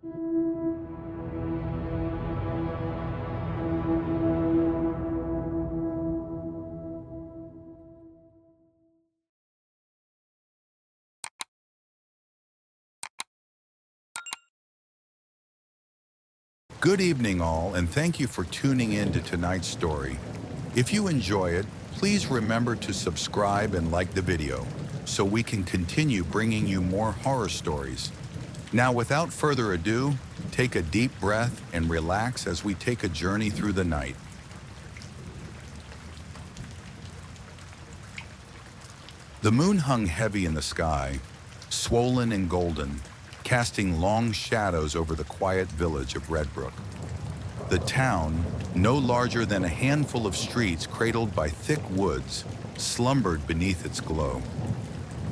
Good evening, all, and thank you for tuning in to tonight's story. If you enjoy it, please remember to subscribe and like the video so we can continue bringing you more horror stories. Now, without further ado, take a deep breath and relax as we take a journey through the night. The moon hung heavy in the sky, swollen and golden, casting long shadows over the quiet village of Redbrook. The town, no larger than a handful of streets cradled by thick woods, slumbered beneath its glow.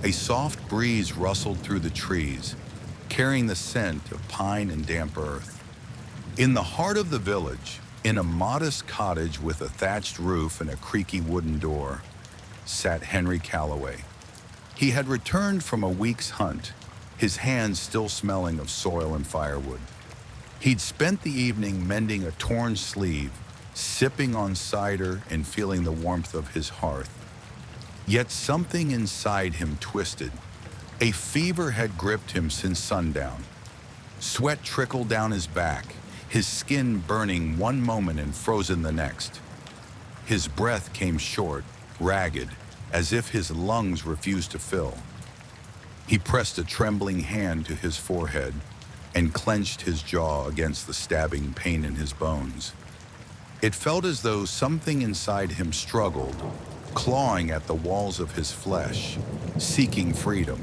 A soft breeze rustled through the trees, carrying the scent of pine and damp earth. In the heart of the village, in a modest cottage with a thatched roof and a creaky wooden door, sat Henry Calloway. He had returned from a week's hunt, his hands still smelling of soil and firewood. He'd spent the evening mending a torn sleeve, sipping on cider and feeling the warmth of his hearth. Yet something inside him twisted. A fever had gripped him since sundown. Sweat trickled down his back, his skin burning one moment and frozen the next. His breath came short, ragged, as if his lungs refused to fill. He pressed a trembling hand to his forehead and clenched his jaw against the stabbing pain in his bones. It felt as though something inside him struggled, clawing at the walls of his flesh, seeking freedom.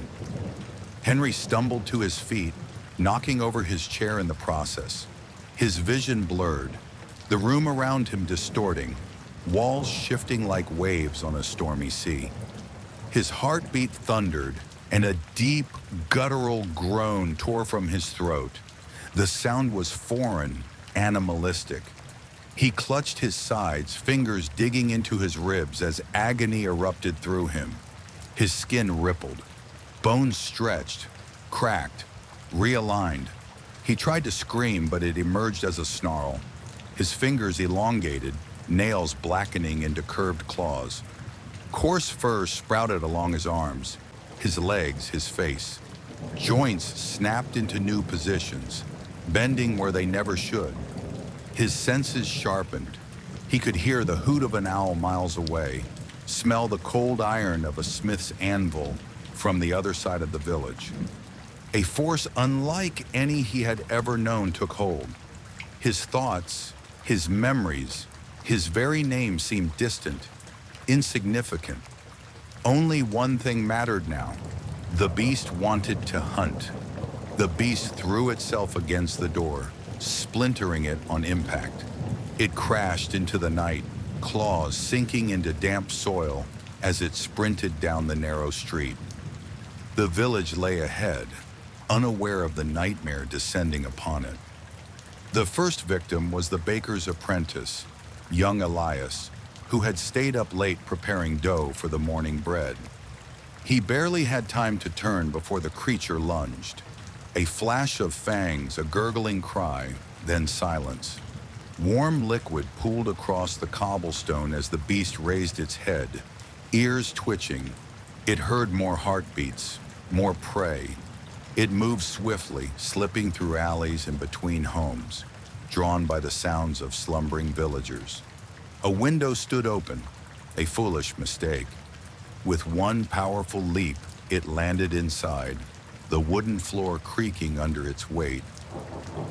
Henry stumbled to his feet, knocking over his chair in the process. His vision blurred, the room around him distorting, walls shifting like waves on a stormy sea. His heartbeat thundered, and a deep, guttural groan tore from his throat. The sound was foreign, animalistic. He clutched his sides, fingers digging into his ribs as agony erupted through him. His skin rippled, bones stretched, cracked, realigned. He tried to scream, but it emerged as a snarl. His fingers elongated, nails blackening into curved claws. Coarse fur sprouted along his arms, his legs, his face. Joints snapped into new positions, bending where they never should. His senses sharpened. He could hear the hoot of an owl miles away, smell the cold iron of a smith's anvil from the other side of the village. A force unlike any he had ever known took hold. His thoughts, his memories, his very name seemed distant, insignificant. Only one thing mattered now. The beast wanted to hunt. The beast threw itself against the door, splintering it on impact. It crashed into the night, claws sinking into damp soil as it sprinted down the narrow street. The village lay ahead, unaware of the nightmare descending upon it. The first victim was the baker's apprentice, young Elias, who had stayed up late preparing dough for the morning bread. He barely had time to turn before the creature lunged. A flash of fangs, a gurgling cry, then silence. Warm liquid pooled across the cobblestone as the beast raised its head, ears twitching. It heard more heartbeats, more prey. It moved swiftly, slipping through alleys and between homes, drawn by the sounds of slumbering villagers. A window stood open, a foolish mistake. With one powerful leap, it landed inside, the wooden floor creaking under its weight.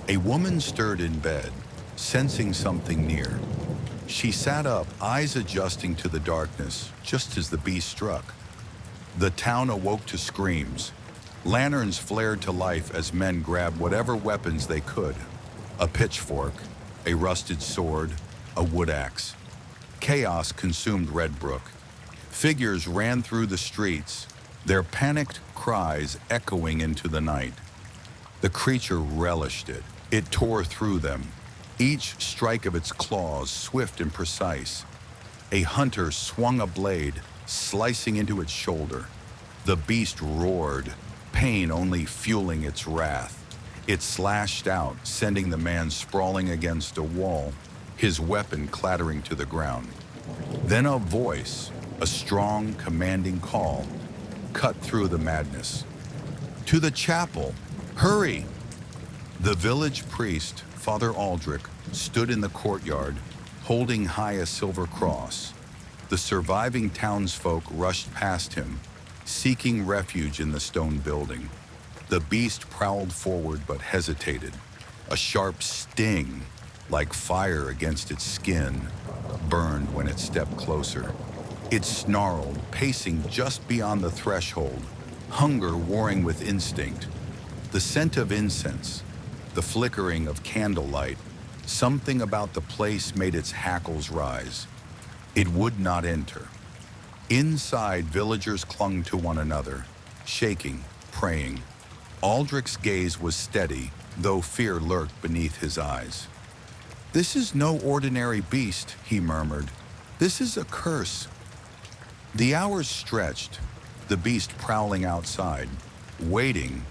A woman stirred in bed, sensing something near. She sat up, eyes adjusting to the darkness, just as the beast struck. The town awoke to screams. Lanterns flared to life as men grabbed whatever weapons they could. A pitchfork, a rusted sword, a wood axe. Chaos consumed Redbrook. Figures ran through the streets, their panicked cries echoing into the night. The creature relished it. It tore through them, each strike of its claws swift and precise. A hunter swung a blade, slicing into its shoulder. The beast roared, pain only fueling its wrath. It slashed out, sending the man sprawling against a wall, his weapon clattering to the ground. Then a voice, a strong, commanding call, cut through the madness. "To the chapel! Hurry!" The village priest, Father Aldrich, stood in the courtyard, holding high a silver cross. The surviving townsfolk rushed past him, seeking refuge in the stone building. The beast prowled forward but hesitated. A sharp sting, like fire against its skin, burned when it stepped closer. It snarled, pacing just beyond the threshold, hunger warring with instinct. The scent of incense, the flickering of candlelight, something about the place made its hackles rise. It would not enter. Inside, villagers clung to one another, shaking, praying. Aldrich's gaze was steady, though fear lurked beneath his eyes. "This is no ordinary beast," he murmured. "This is a curse." The hours stretched, the beast prowling outside, waiting,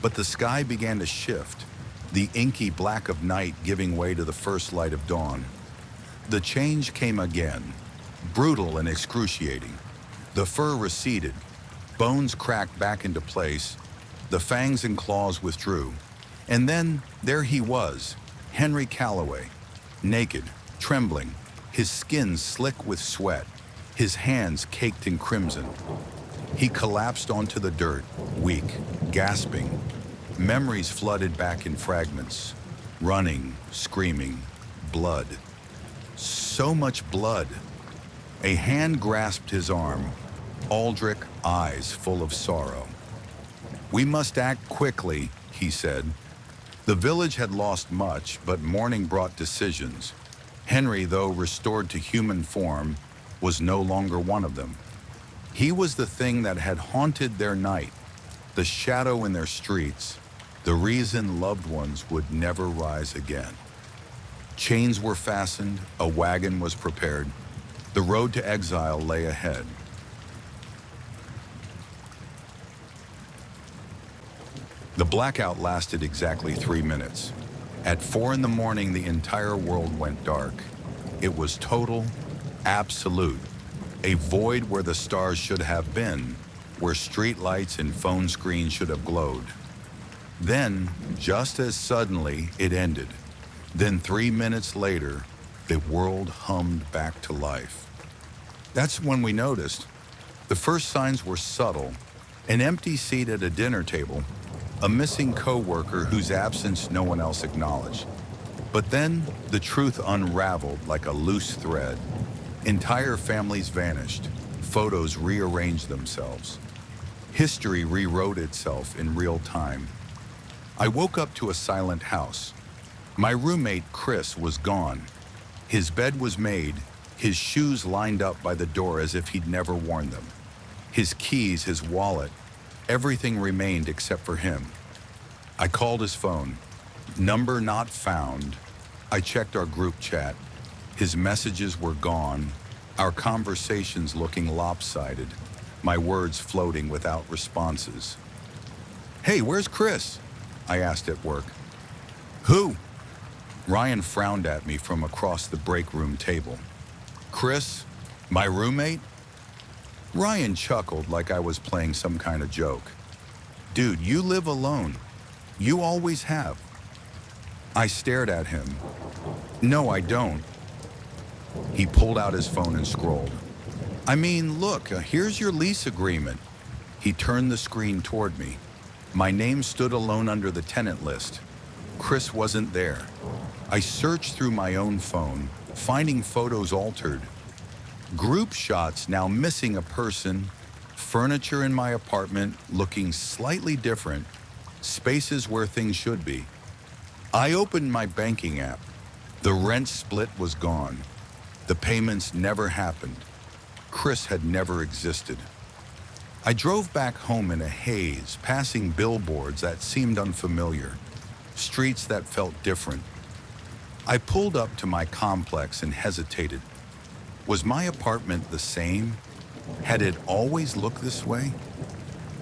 but the sky began to shift, the inky black of night giving way to the first light of dawn. The change came again, brutal and excruciating. The fur receded, bones cracked back into place, the fangs and claws withdrew. And then there he was, Henry Calloway, naked, trembling, his skin slick with sweat, his hands caked in crimson. He collapsed onto the dirt, weak, gasping. Memories flooded back in fragments, running, screaming, blood. So much blood. A hand grasped his arm, Aldrich, eyes full of sorrow. "We must act quickly," he said. The village had lost much, but mourning brought decisions. Henry, though restored to human form, was no longer one of them. He was the thing that had haunted their night, the shadow in their streets, the reason loved ones would never rise again. Chains were fastened, a wagon was prepared. The road to exile lay ahead. The blackout lasted exactly 3 minutes. At 4 in the morning, the entire world went dark. It was total, absolute, a void where the stars should have been, where street lights and phone screens should have glowed. Then, just as suddenly, it ended. Then 3 minutes later, the world hummed back to life. That's when we noticed. The first signs were subtle. An empty seat at a dinner table, a missing coworker whose absence no one else acknowledged. But then the truth unraveled like a loose thread. Entire families vanished. Photos rearranged themselves. History rewrote itself in real time. I woke up to a silent house. My roommate, Chris, was gone. His bed was made, his shoes lined up by the door as if he'd never worn them. His keys, his wallet, everything remained except for him. I called his phone. Number not found. I checked our group chat. His messages were gone, our conversations looking lopsided, my words floating without responses. "Hey, where's Chris?" I asked at work. "Who?" Ryan frowned at me from across the break room table. "Chris? My roommate?" Ryan chuckled like I was playing some kind of joke. "Dude, you live alone. You always have." I stared at him. "No, I don't." He pulled out his phone and scrolled. "I mean, look, here's your lease agreement." He turned the screen toward me. My name stood alone under the tenant list. Chris wasn't there. I searched through my own phone, finding photos altered. Group shots now missing a person, furniture in my apartment looking slightly different, spaces where things should be. I opened my banking app. The rent split was gone. The payments never happened. Chris had never existed. I drove back home in a haze, passing billboards that seemed unfamiliar, streets that felt different. I pulled up to my complex and hesitated. Was my apartment the same? Had it always looked this way?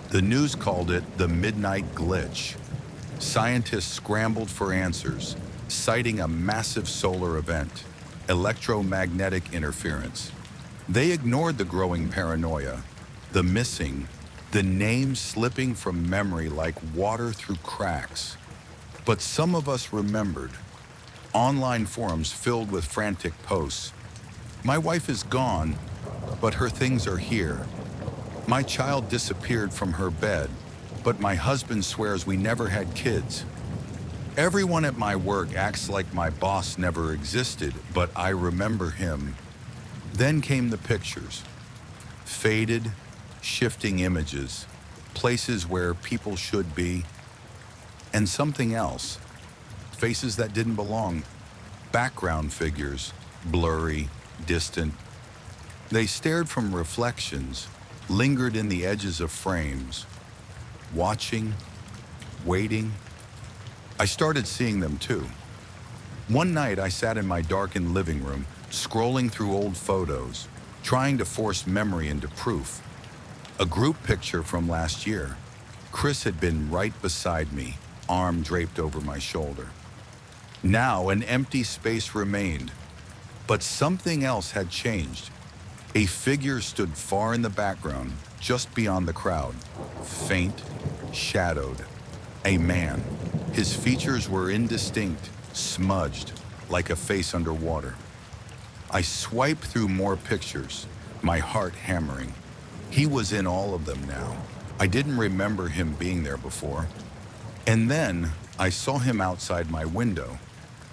The news called it the midnight glitch. Scientists scrambled for answers, citing a massive solar event, electromagnetic interference. They ignored the growing paranoia, the missing, the names slipping from memory like water through cracks. But some of us remembered. Online forums filled with frantic posts. My wife is gone, but her things are here. My child disappeared from her bed, but my husband swears we never had kids. Everyone at my work acts like my boss never existed, but I remember him. Then came the pictures. Faded, shifting images, places where people should be, and something else. Faces that didn't belong, background figures, blurry, distant. They stared from reflections, lingered in the edges of frames, watching, waiting. I started seeing them too. One night I sat in my darkened living room, scrolling through old photos, trying to force memory into proof. A group picture from last year. Chris had been right beside me, arm draped over my shoulder. Now an empty space remained, but something else had changed. A figure stood far in the background, just beyond the crowd, faint, shadowed. A man. His features were indistinct, smudged, like a face underwater. I swiped through more pictures, my heart hammering. He was in all of them now. I didn't remember him being there before. And then I saw him outside my window,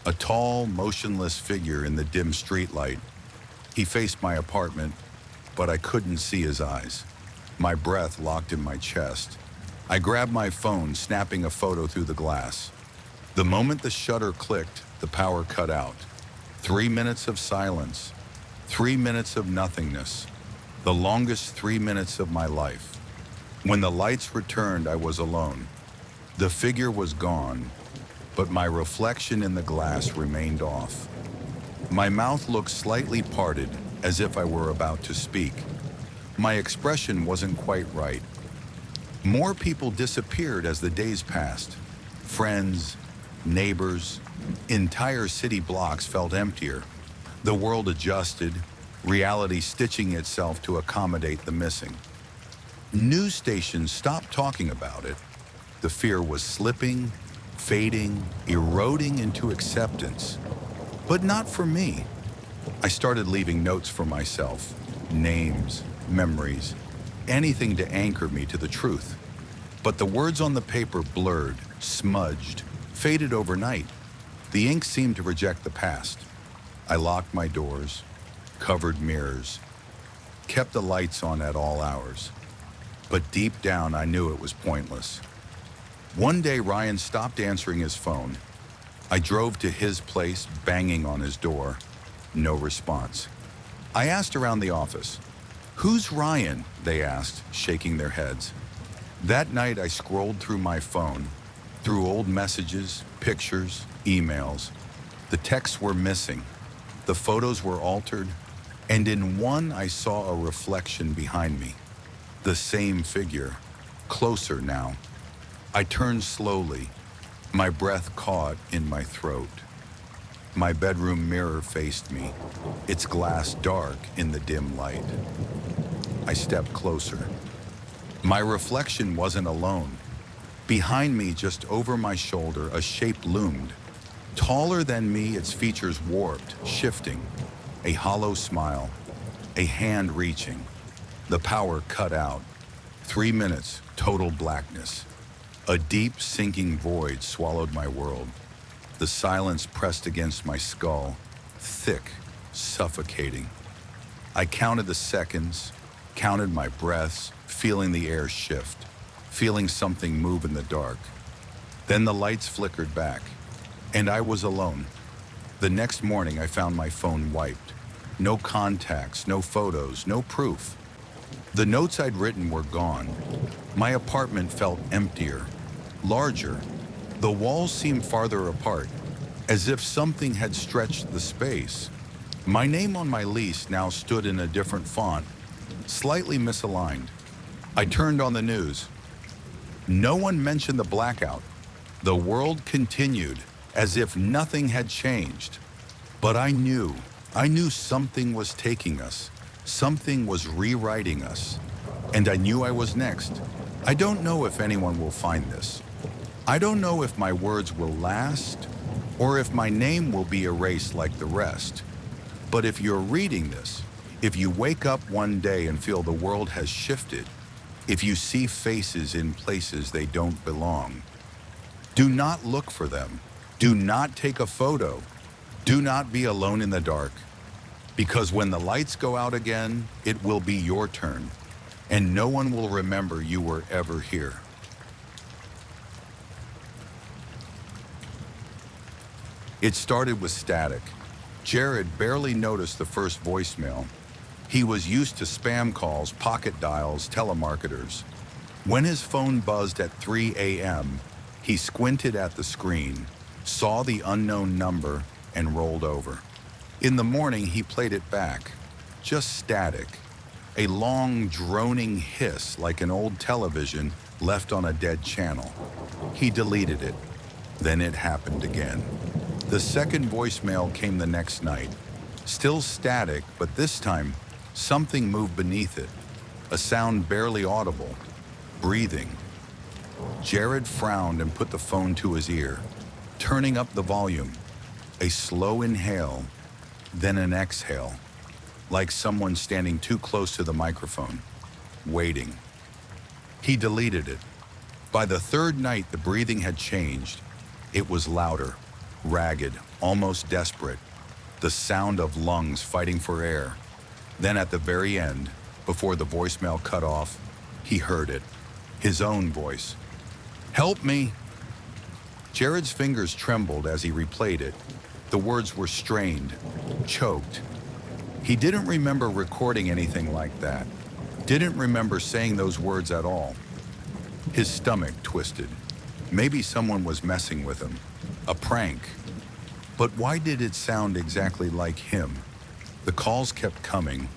a tall, motionless figure in the dim streetlight. He faced my apartment, but I couldn't see his eyes. My breath locked in my chest. I grabbed my phone, snapping a photo through the glass. The moment the shutter clicked, the power cut out. 3 minutes of silence, 3 minutes of nothingness, the longest 3 minutes of my life. When the lights returned, I was alone. The figure was gone, but my reflection in the glass remained off. My mouth looked slightly parted, as if I were about to speak. My expression wasn't quite right. More people disappeared as the days passed. Friends, neighbors, entire city blocks felt emptier. The world adjusted, reality stitching itself to accommodate the missing. News stations stopped talking about it. The fear was slipping, fading, eroding into acceptance. But not for me. I started leaving notes for myself, names, memories, anything to anchor me to the truth. But the words on the paper blurred, smudged, faded overnight. The ink seemed to reject the past. I locked my doors, covered mirrors, kept the lights on at all hours. But deep down, I knew it was pointless. One day, Ryan stopped answering his phone. I drove to his place, banging on his door. No response. I asked around the office. "Who's Ryan?" they asked, shaking their heads. That night, I scrolled through my phone, through old messages, pictures, emails. The texts were missing. The photos were altered, and in one, I saw a reflection behind me. The same figure, closer now. I turned slowly, my breath caught in my throat. My bedroom mirror faced me, its glass dark in the dim light. I stepped closer. My reflection wasn't alone. Behind me, just over my shoulder, a shape loomed. Taller than me, its features warped, shifting. A hollow smile, a hand reaching. The power cut out. 3 minutes, total blackness. A deep, sinking void swallowed my world. The silence pressed against my skull, thick, suffocating. I counted the seconds, counted my breaths, feeling the air shift, feeling something move in the dark. Then the lights flickered back, and I was alone. The next morning, I found my phone wiped. No contacts, no photos, no proof. The notes I'd written were gone. My apartment felt emptier, larger. The walls seemed farther apart, as if something had stretched the space. My name on my lease now stood in a different font, slightly misaligned. I turned on the news. No one mentioned the blackout. The world continued as if nothing had changed. But I knew something was taking us. Something was rewriting us. And I knew I was next. I don't know if anyone will find this. I don't know if my words will last or if my name will be erased like the rest. But if you're reading this, if you wake up one day and feel the world has shifted, if you see faces in places they don't belong, do not look for them. Do not take a photo. Do not be alone in the dark. Because when the lights go out again, it will be your turn, and no one will remember you were ever here. It started with static. Jared barely noticed the first voicemail. He was used to spam calls, pocket dials, telemarketers. When his phone buzzed at 3 a.m., he squinted at the screen, saw the unknown number, and rolled over. In the morning, he played it back. Just static. A long, droning hiss like an old television left on a dead channel. He deleted it. Then it happened again. The second voicemail came the next night. Still static, but this time, something moved beneath it. A sound barely audible. Breathing. Jared frowned and put the phone to his ear, turning up the volume. A slow inhale, then an exhale, like someone standing too close to the microphone, waiting. He deleted it. By the third night, the breathing had changed. It was louder, ragged, almost desperate, the sound of lungs fighting for air. Then at the very end, before the voicemail cut off, he heard it, his own voice. "Help me!" Jared's fingers trembled as he replayed it. The words were strained, choked. He didn't remember recording anything like that. Didn't remember saying those words at all. His stomach twisted. Maybe someone was messing with him. A prank. But why did it sound exactly like him? The calls kept coming.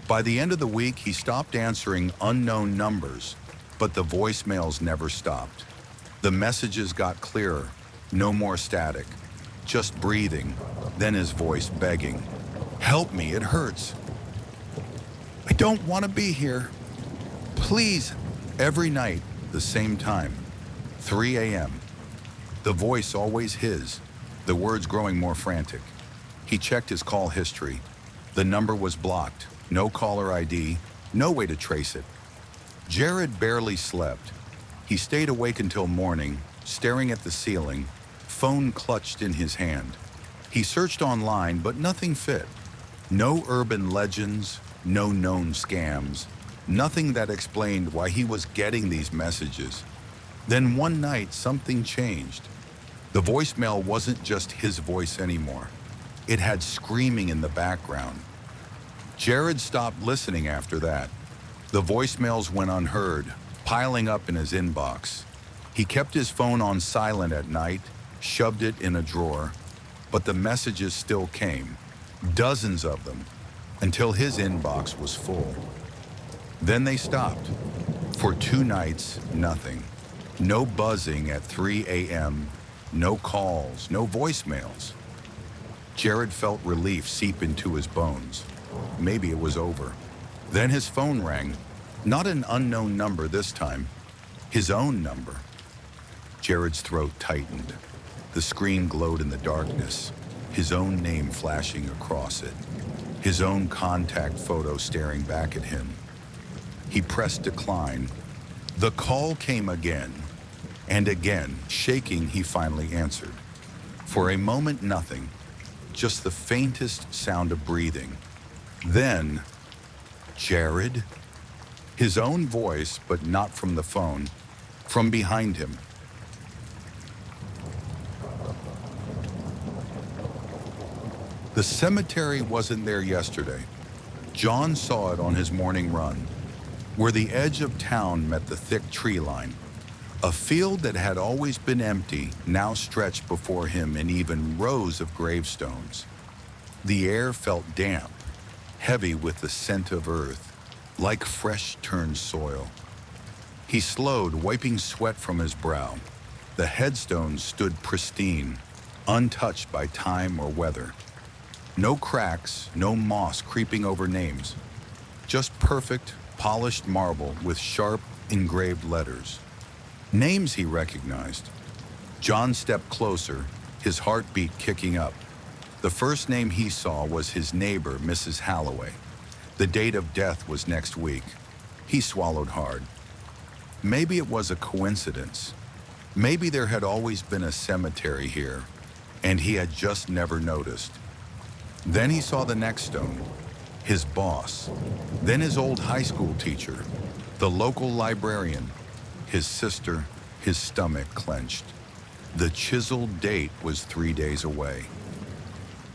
By the end of the week, he stopped answering unknown numbers, but the voicemails never stopped. The messages got clearer. No more static. Just breathing, then his voice begging. "Help me, it hurts. I don't want to be here. Please." Every night, the same time, 3 a.m. The voice always his, the words growing more frantic. He checked his call history. The number was blocked, no caller ID, no way to trace it. Jared barely slept. He stayed awake until morning, staring at the ceiling, phone clutched in his hand. He searched online, but nothing fit. No urban legends, no known scams, nothing that explained why he was getting these messages. Then one night, something changed. The voicemail wasn't just his voice anymore. It had screaming in the background. Jared stopped listening after that. The voicemails went unheard, piling up in his inbox. He kept his phone on silent at night, shoved it in a drawer, but the messages still came, dozens of them, until his inbox was full. Then they stopped. For 2 nights, nothing. No buzzing at 3 a.m., no calls, no voicemails. Jared felt relief seep into his bones. Maybe it was over. Then his phone rang. Not an unknown number this time, his own number. Jared's throat tightened. The screen glowed in the darkness, his own name flashing across it, his own contact photo staring back at him. He pressed decline. The call came again, and again, shaking, he finally answered. For a moment, nothing, just the faintest sound of breathing. Then, "Jared?" His own voice, but not from the phone, from behind him. The cemetery wasn't there yesterday. John saw it on his morning run, where the edge of town met the thick tree line. A field that had always been empty now stretched before him in even rows of gravestones. The air felt damp, heavy with the scent of earth, like fresh turned soil. He slowed, wiping sweat from his brow. The headstones stood pristine, untouched by time or weather. No cracks, no moss creeping over names. Just perfect, polished marble with sharp, engraved letters. Names he recognized. John stepped closer, his heartbeat kicking up. The first name he saw was his neighbor, Mrs. Halloway. The date of death was next week. He swallowed hard. Maybe it was a coincidence. Maybe there had always been a cemetery here, and he had just never noticed. Then he saw the next stone, his boss, then his old high school teacher, the local librarian, his sister. His stomach clenched. The chiseled date was 3 days away.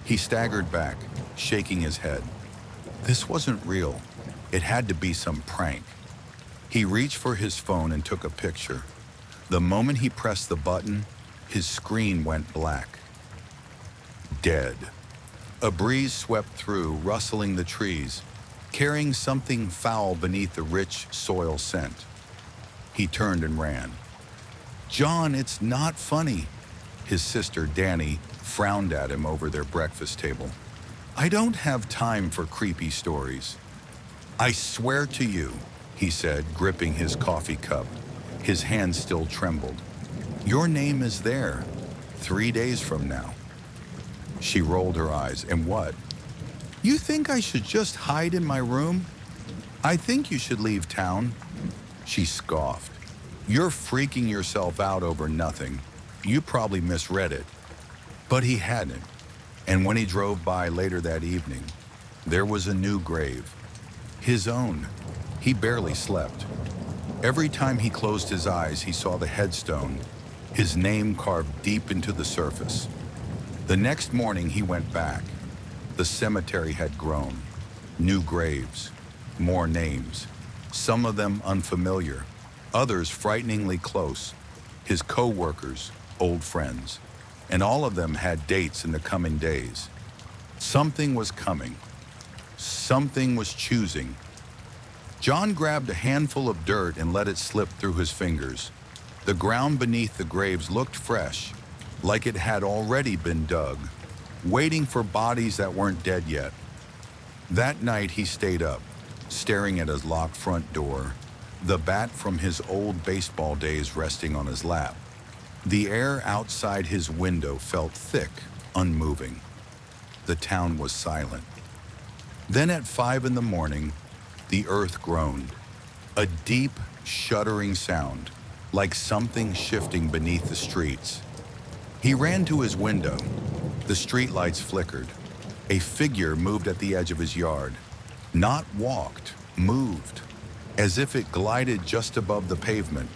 He staggered back, shaking his head. This wasn't real. It had to be some prank. He reached for his phone and took a picture. The moment he pressed the button, his screen went black. Dead. A breeze swept through, rustling the trees, carrying something foul beneath the rich soil scent. He turned and ran. "John, it's not funny." His sister, Danny, frowned at him over their breakfast table. "I don't have time for creepy stories." "I swear to you," he said, gripping his coffee cup. His hand still trembled. "Your name is there, 3 days from now." She rolled her eyes. "And what? You think I should just hide in my room? I think you should leave town." She scoffed. "You're freaking yourself out over nothing. You probably misread it." But he hadn't. And when he drove by later that evening, there was a new grave. His own. He barely slept. Every time he closed his eyes, he saw the headstone, his name carved deep into the surface. The next morning, he went back. The cemetery had grown. New graves, more names, some of them unfamiliar, others frighteningly close, his co-workers, old friends, and all of them had dates in the coming days. Something was coming. Something was choosing. John grabbed a handful of dirt and let it slip through his fingers. The ground beneath the graves looked fresh, like it had already been dug, waiting for bodies that weren't dead yet. That night he stayed up, staring at his locked front door, the bat from his old baseball days resting on his lap. The air outside his window felt thick, unmoving. The town was silent. Then at 5 in the morning, the earth groaned. A deep, shuddering sound, like something shifting beneath the streets. He ran to his window. The streetlights flickered. A figure moved at the edge of his yard. Not walked, moved, as if it glided just above the pavement.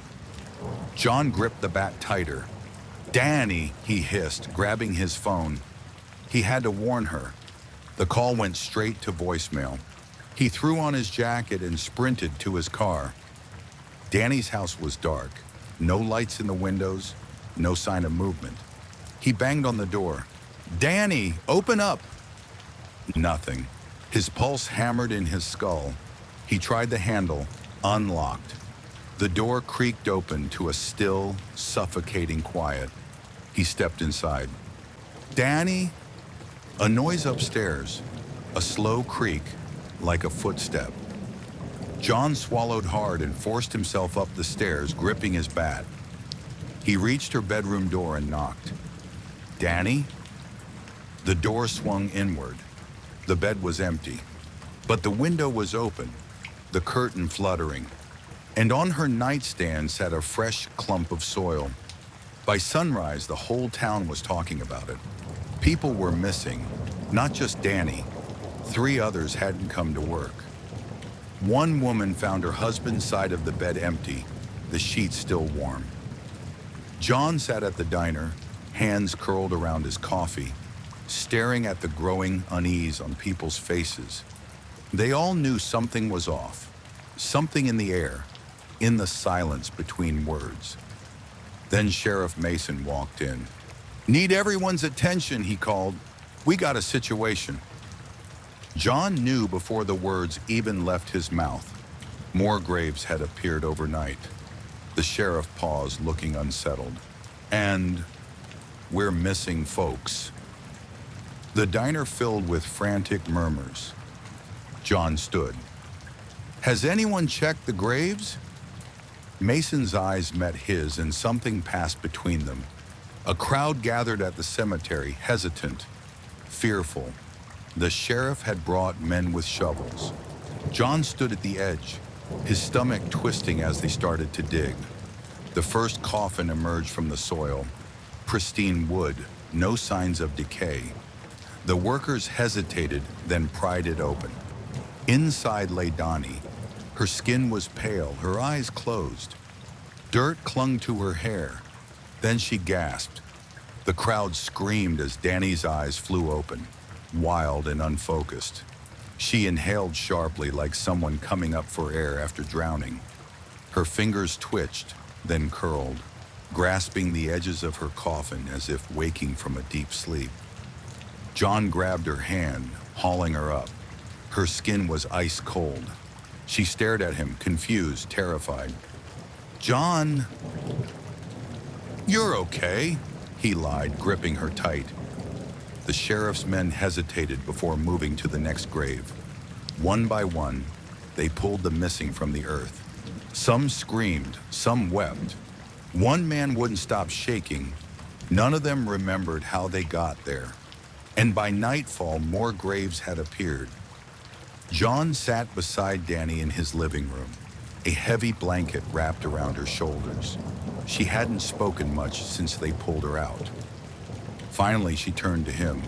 John gripped the bat tighter. "Danny," he hissed, grabbing his phone. He had to warn her. The call went straight to voicemail. He threw on his jacket and sprinted to his car. Danny's house was dark. No lights in the windows, no sign of movement. He banged on the door. "Danny, open up!" Nothing. His pulse hammered in his skull. He tried the handle, unlocked. The door creaked open to a still, suffocating quiet. He stepped inside. "Danny?" A noise upstairs, a slow creak, like a footstep. John swallowed hard and forced himself up the stairs, gripping his bat. He reached her bedroom door and knocked. "Danny?" The door swung inward. The bed was empty, but the window was open, the curtain fluttering, and on her nightstand sat a fresh clump of soil. By sunrise, the whole town was talking about it. People were missing, not just Danny. 3 others hadn't come to work. One woman found her husband's side of the bed empty, the sheets still warm. John sat at the diner, hands curled around his coffee, staring at the growing unease on people's faces. They all knew something was off, something in the air, in the silence between words. Then Sheriff Mason walked in. "Need everyone's attention," he called. "We got a situation." John knew before the words even left his mouth. More graves had appeared overnight. The sheriff paused, looking unsettled. And we're missing folks. The diner filled with frantic murmurs. John stood. Has anyone checked the graves? Mason's eyes met his and something passed between them. A crowd gathered at the cemetery, hesitant, fearful. The sheriff had brought men with shovels. John stood at the edge, his stomach twisting as they started to dig. The first coffin emerged from the soil. Pristine wood, no signs of decay. The workers hesitated, then pried it open. Inside lay Donnie. Her skin was pale, her eyes closed. Dirt clung to her hair. Then she gasped. The crowd screamed as Danny's eyes flew open, wild and unfocused. She inhaled sharply like someone coming up for air after drowning. Her fingers twitched, then curled, grasping the edges of her coffin as if waking from a deep sleep. John grabbed her hand, hauling her up. Her skin was ice cold. She stared at him, confused, terrified. John, you're okay, he lied, gripping her tight. The sheriff's men hesitated before moving to the next grave. One by one, they pulled the missing from the earth. Some screamed, some wept. One man wouldn't stop shaking. None of them remembered how they got there. And by nightfall, more graves had appeared. John sat beside Danny in his living room, a heavy blanket wrapped around her shoulders. She hadn't spoken much since they pulled her out. Finally, she turned to him.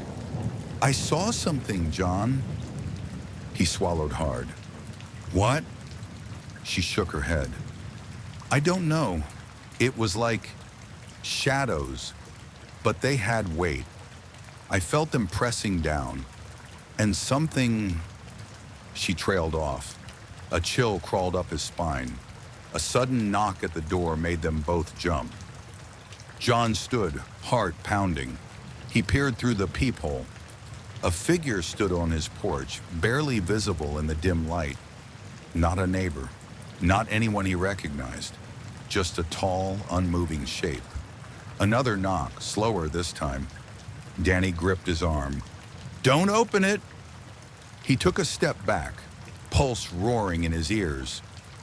I saw something, John. He swallowed hard. What? She shook her head. I don't know. It was like shadows, but they had weight. I felt them pressing down, and something... She trailed off. A chill crawled up his spine. A sudden knock at the door made them both jump. John stood, heart pounding. He peered through the peephole. A figure stood on his porch, barely visible in the dim light. Not a neighbor, not anyone he recognized, just a tall, unmoving shape. Another knock, slower this time. Danny gripped his arm. Don't open it! He took a step back, pulse roaring in his ears.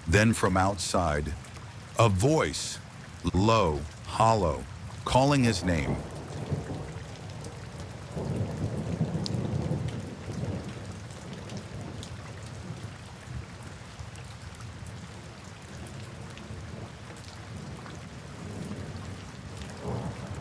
Then from outside, a voice, low, hollow, calling his name.